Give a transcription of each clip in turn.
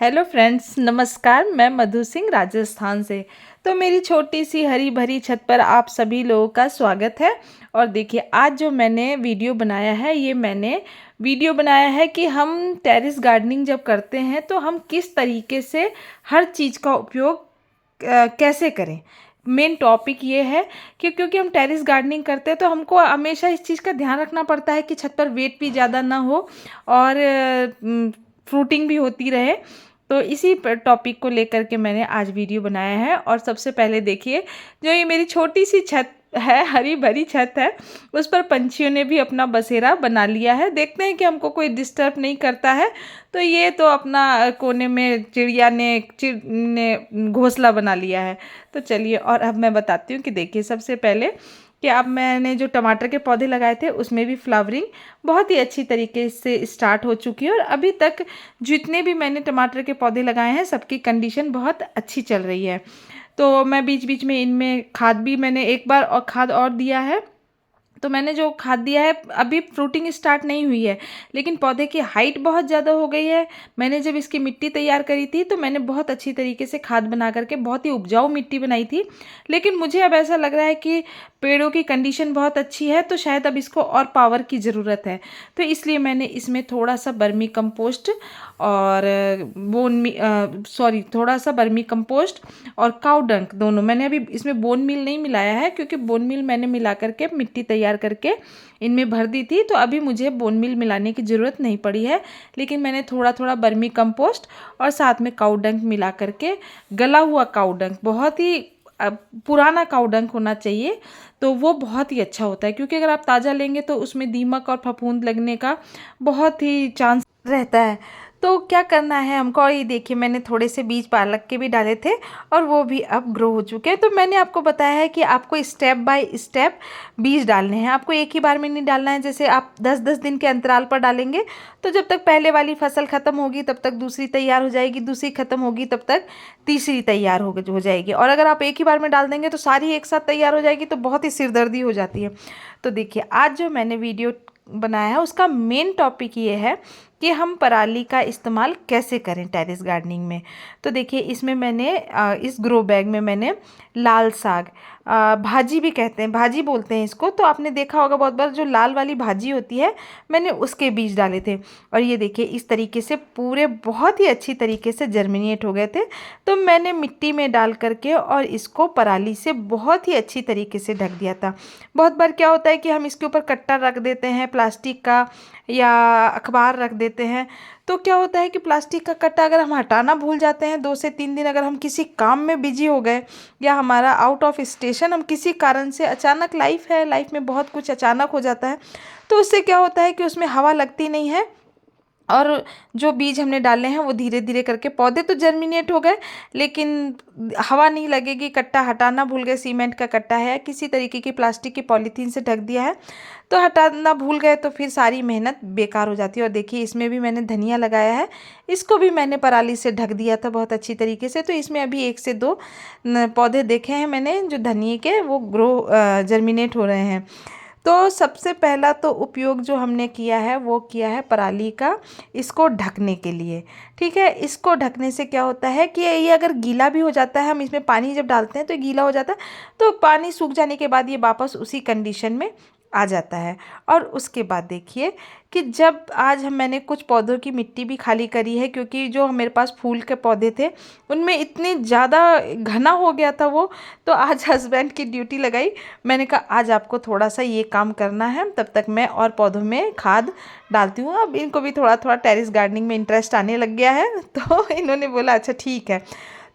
Hello friends, नमस्कार। मैं मधु सिंह राजस्थान से। तो मेरी छोटी सी हरी भरी छत पर आप सभी लोगों का स्वागत है। और देखिए, आज जो मैंने वीडियो बनाया है, ये मैंने वीडियो बनाया है कि हम टेरेस गार्डनिंग जब करते हैं तो हम किस तरीके से हर चीज़ का उपयोग कैसे करें। मेन टॉपिक ये है कि क्योंकि हम टेरेस गार्डनिंग करते हैं तो हमको हमेशा इस चीज़ का ध्यान रखना पड़ता है कि छत पर वेट भी ज़्यादा ना हो और फ्रूटिंग भी होती रहे। तो इसी टॉपिक को लेकर के मैंने आज वीडियो बनाया है। और सबसे पहले देखिए, जो ये मेरी छोटी सी छत है, हरी भरी छत है, उस पर पंछियों ने भी अपना बसेरा बना लिया है। देखते हैं कि हमको कोई डिस्टर्ब नहीं करता है। तो ये तो अपना कोने में चिड़िया ने घोंसला बना लिया है। तो चलिए, और अब मैं बताती हूँ कि देखिए, सबसे पहले कि अब मैंने जो टमाटर के पौधे लगाए थे उसमें भी फ्लावरिंग बहुत ही अच्छी तरीके से स्टार्ट हो चुकी है। और अभी तक जितने भी मैंने टमाटर के पौधे लगाए हैं, सबकी कंडीशन बहुत अच्छी चल रही है। तो मैं बीच बीच में इनमें खाद भी मैंने एक बार और खाद और दिया है। तो मैंने जो खाद दिया है, अभी फ्रूटिंग स्टार्ट नहीं हुई है, लेकिन पौधे की हाइट बहुत ज़्यादा हो गई है। मैंने जब इसकी मिट्टी तैयार करी थी तो मैंने बहुत अच्छी तरीके से खाद बना करके बहुत ही उपजाऊ मिट्टी बनाई थी। लेकिन मुझे अब ऐसा लग रहा है कि पेड़ों की कंडीशन बहुत अच्छी है, तो शायद अब इसको और पावर की ज़रूरत है। तो इसलिए मैंने इसमें थोड़ा सा बर्मी कंपोस्ट और थोड़ा सा बर्मी कंपोस्ट और काउ डंक, दोनों मैंने अभी इसमें बोन मील नहीं मिलाया है, क्योंकि बोन मील मैंने मिला करके मिट्टी तैयार करके इनमें भर दी थी। तो अभी मुझे बोन मील मिलाने की ज़रूरत नहीं पड़ी है। लेकिन मैंने थोड़ा थोड़ा बर्मी कंपोस्ट और साथ में काउ डंक मिला करके, गला हुआ काउ डंक, बहुत ही पुराना काउ डंक होना चाहिए, तो वो बहुत ही अच्छा होता है। क्योंकि अगर आप ताज़ा लेंगे तो उसमें दीमक और फफूंद लगने का बहुत ही चांस रहता है। तो क्या करना है हमको, और ये देखिए, मैंने थोड़े से बीज पालक के भी डाले थे और वो भी अब ग्रो हो चुके हैं। तो मैंने आपको बताया है कि आपको स्टेप बाय स्टेप बीज डालने हैं, आपको एक ही बार में नहीं डालना है। जैसे आप 10-10 दिन के अंतराल पर डालेंगे तो जब तक पहले वाली फसल ख़त्म होगी तब तक दूसरी तैयार हो जाएगी, दूसरी ख़त्म होगी तब तक तीसरी तैयार हो जाएगी। और अगर आप एक ही बार में डाल देंगे तो सारी एक साथ तैयार हो जाएगी, तो बहुत ही सिरदर्दी हो जाती है। तो देखिए, आज जो मैंने वीडियो बनाया है उसका मेन टॉपिक ये है कि हम पराली का इस्तेमाल कैसे करें टेरेस गार्डनिंग में। तो देखिए, इसमें मैंने इस ग्रो बैग में मैंने लाल साग, भाजी भी कहते हैं, भाजी बोलते हैं इसको, तो आपने देखा होगा बहुत बार, जो लाल वाली भाजी होती है, मैंने उसके बीज डाले थे। और ये देखिए, इस तरीके से पूरे बहुत ही अच्छी तरीके से जर्मिनेट हो गए थे। तो मैंने मिट्टी में डाल करके और इसको पराली से बहुत ही अच्छी तरीके से ढक दिया था। बहुत बार क्या होता है कि हम इसके ऊपर कट्टा रख देते हैं प्लास्टिक का या अखबार रख देते हैं। तो क्या होता है कि प्लास्टिक का कट्टा अगर हम हटाना भूल जाते हैं, 2 से 3 दिन अगर हम किसी काम में बिजी हो गए या हमारा आउट ऑफ स्टेशन, हम किसी कारण से, अचानक लाइफ है, लाइफ में बहुत कुछ अचानक हो जाता है, तो उससे क्या होता है कि उसमें हवा लगती नहीं है और जो बीज हमने डाले हैं वो धीरे धीरे करके, पौधे तो जर्मिनेट हो गए लेकिन हवा नहीं लगेगी। कट्टा हटाना भूल गए, सीमेंट का कट्टा है, किसी तरीके की प्लास्टिक की पॉलीथीन से ढक दिया है, तो हटाना भूल गए तो फिर सारी मेहनत बेकार हो जाती है। और देखिए, इसमें भी मैंने धनिया लगाया है, इसको भी मैंने पराली से ढक दिया था बहुत अच्छी तरीके से। तो इसमें अभी 1 से 2 पौधे देखे हैं मैंने जो धनिए के, वो जर्मिनेट हो रहे हैं। तो सबसे पहला तो उपयोग जो हमने किया है वो किया है पराली का, इसको ढकने के लिए। ठीक है, इसको ढकने से क्या होता है कि ये अगर गीला भी हो जाता है, हम इसमें पानी जब डालते हैं तो गीला हो जाता है, तो पानी सूख जाने के बाद ये वापस उसी कंडीशन में आ जाता है। और उसके बाद देखिए कि जब आज मैंने कुछ पौधों की मिट्टी भी खाली करी है, क्योंकि जो मेरे पास फूल के पौधे थे उनमें इतनी ज़्यादा घना हो गया था वो, तो आज हस्बैंड की ड्यूटी लगाई। मैंने कहा आज आपको थोड़ा सा ये काम करना है, तब तक मैं और पौधों में खाद डालती हूँ। अब इनको भी थोड़ा थोड़ा टेरेस गार्डनिंग में इंटरेस्ट आने लग गया है, तो इन्होंने बोला अच्छा ठीक है।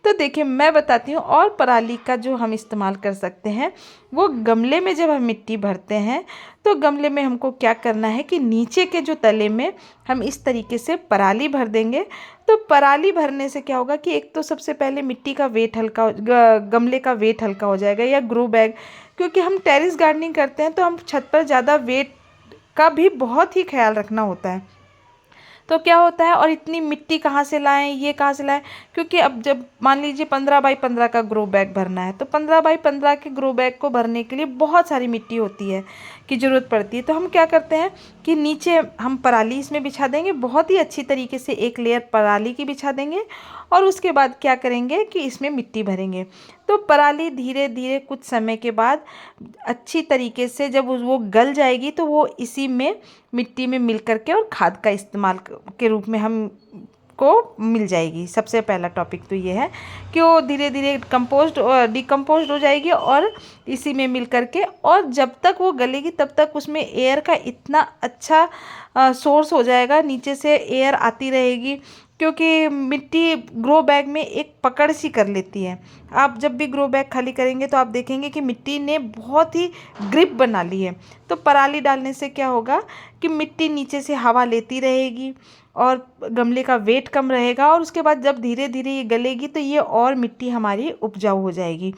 तो देखिए, मैं बताती हूँ, और पराली का जो हम इस्तेमाल कर सकते हैं वो गमले में जब हम मिट्टी भरते हैं तो गमले में हमको क्या करना है कि नीचे के जो तले में हम इस तरीके से पराली भर देंगे। तो पराली भरने से क्या होगा कि एक तो सबसे पहले मिट्टी का वेट हल्का, गमले का वेट हल्का हो जाएगा, या ग्रो बैग, क्योंकि हम टेरेस गार्डनिंग करते हैं तो हम छत पर ज़्यादा वेट का भी बहुत ही ख्याल रखना होता है। तो क्या होता है, और इतनी मिट्टी कहाँ से लाएं, ये कहाँ से लाएं, क्योंकि अब जब मान लीजिए 15x15 का ग्रो बैग भरना है, तो 15x15 के ग्रो बैग को भरने के लिए बहुत सारी मिट्टी होती है, की ज़रूरत पड़ती है। तो हम क्या करते हैं कि नीचे हम पराली इसमें बिछा देंगे, बहुत ही अच्छी तरीके से एक लेयर पराली की बिछा देंगे और उसके बाद क्या करेंगे कि इसमें मिट्टी भरेंगे। तो पराली धीरे धीरे कुछ समय के बाद अच्छी तरीके से जब वो गल जाएगी तो वो इसी में मिट्टी में मिल करके और खाद का इस्तेमाल के रूप में हम को मिल जाएगी। सबसे पहला टॉपिक तो ये है कि वो धीरे धीरे कंपोस्ट और डिकम्पोज हो जाएगी और इसी में मिल करके, और जब तक वो गलेगी तब तक उसमें एयर का इतना अच्छा सोर्स हो जाएगा, नीचे से एयर आती रहेगी, क्योंकि मिट्टी ग्रो बैग में एक पकड़ सी कर लेती है। आप जब भी ग्रो बैग खाली करेंगे तो आप देखेंगे कि मिट्टी ने बहुत ही ग्रिप बना ली है। तो पराली डालने से क्या होगा कि मिट्टी नीचे से हवा लेती रहेगी और गमले का वेट कम रहेगा, और उसके बाद जब धीरे धीरे ये गलेगी तो ये और मिट्टी हमारी उपजाऊ हो जाएगी।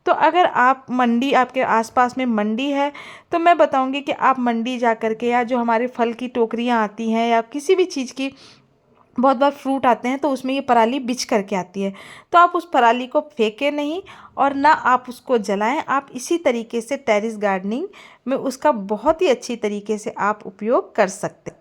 तो अगर आप मंडी, आपके आसपास में मंडी है, तो मैं बताऊंगी कि आप मंडी जा कर के, या जो हमारे फल की टोकरियां आती हैं या किसी भी चीज़ की, बहुत बार फ्रूट आते हैं तो उसमें ये पराली बिछ करके आती है, तो आप उस पराली को फेंकें नहीं और ना आप उसको जलाएं। आप इसी तरीके से टेरेस गार्डनिंग में उसका बहुत ही अच्छी तरीके से आप उपयोग कर सकते हैं।